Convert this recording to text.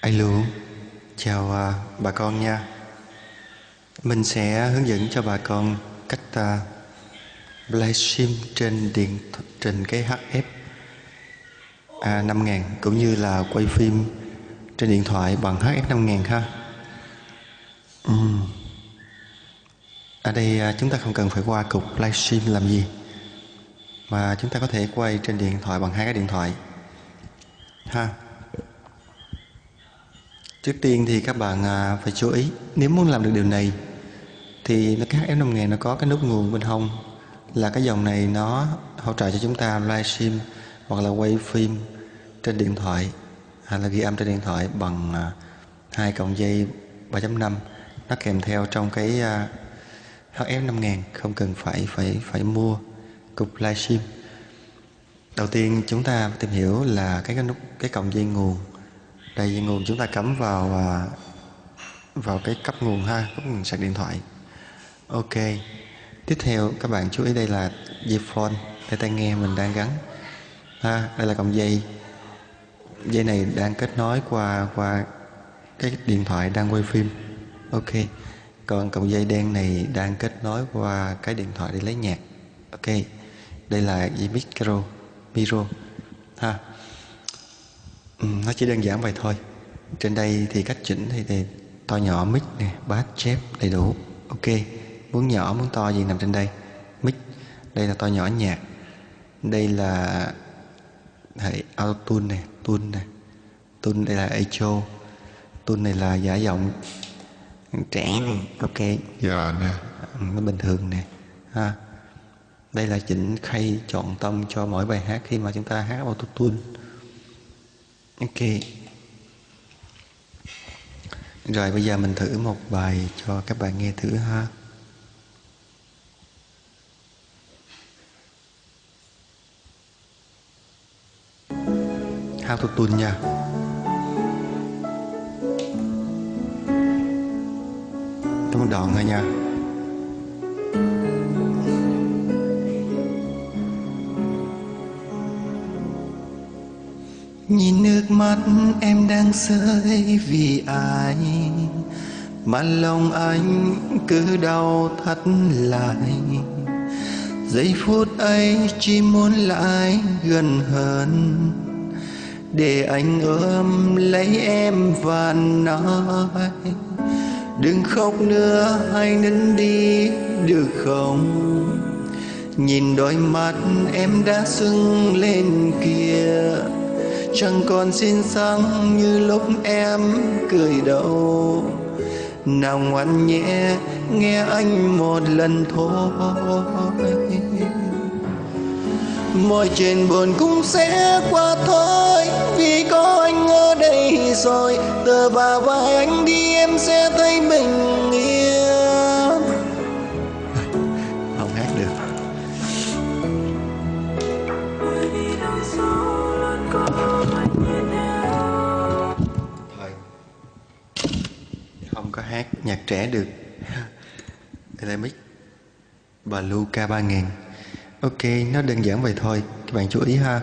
Alo, chào bà con nha. Mình sẽ hướng dẫn cho bà con cách livestream trên cái hf5000 cũng như là quay phim trên điện thoại bằng hf5000 ha. Ở đây chúng ta không cần phải qua cục livestream làm gì, mà chúng ta có thể quay trên điện thoại bằng hai cái điện thoại ha. Trước tiên thì các bạn phải chú ý, nếu muốn làm được điều này thì cái hf5000 nó có cái nút nguồn bên hông, là cái dòng này nó hỗ trợ cho chúng ta livestream hoặc là quay phim trên điện thoại hay là ghi âm trên điện thoại bằng 2 cộng dây 3.5. Nó kèm theo trong cái hf5000, không cần phải mua cục livestream. Đầu tiên chúng ta tìm hiểu là cái cổng dây nguồn. Đây, dây nguồn chúng ta cắm vào cái cấp nguồn ha, cấp nguồn sạc điện thoại. Ok. Tiếp theo các bạn chú ý, đây là dây phone, đây tai nghe mình đang gắn ha. Đây là cổng dây. Dây này đang kết nối qua cái điện thoại đang quay phim. Ok. Còn cổng dây đen này đang kết nối qua cái điện thoại để lấy nhạc. Ok. Đây là dây micro ha. Nó chỉ đơn giản vậy thôi. Trên đây thì cách chỉnh thì to nhỏ mic nè, bass, chép đầy đủ. Ok. Muốn nhỏ muốn to gì nằm trên đây. Mic. Đây là to nhỏ nhạc. Đây là hệ auto tune nè, tune đây là echo. Tune này là giả giọng trẻ. Ok. Dạ nè. Nó bình thường nè ha. Đây là chỉnh khay, chọn tông cho mỗi bài hát khi mà chúng ta hát auto tune. Ok. Rồi bây giờ mình thử một bài cho các bạn nghe thử ha. Auto tune nha. Có một đoạn thôi nha. Nhìn nước mắt em đang rơi vì ai, mà lòng anh cứ đau thắt lại. Giây phút ấy chỉ muốn lại gần hơn, để anh ôm lấy em và nói đừng khóc nữa, hãy nín đi được không. Nhìn đôi mắt em đã sưng lên kia, chẳng còn xinh xắn như lúc em cười đâu. Nào ngoan nhẹ nghe anh một lần thôi, mọi chuyện buồn cũng sẽ qua thôi, vì có anh ở đây rồi. Tựa vào vai anh đi em sẽ thấy bình yên. Không hát được. Thôi, không có hát nhạc trẻ được. Đây là mic Blue K3000. Ok, nó đơn giản vậy thôi. Các bạn chú ý ha.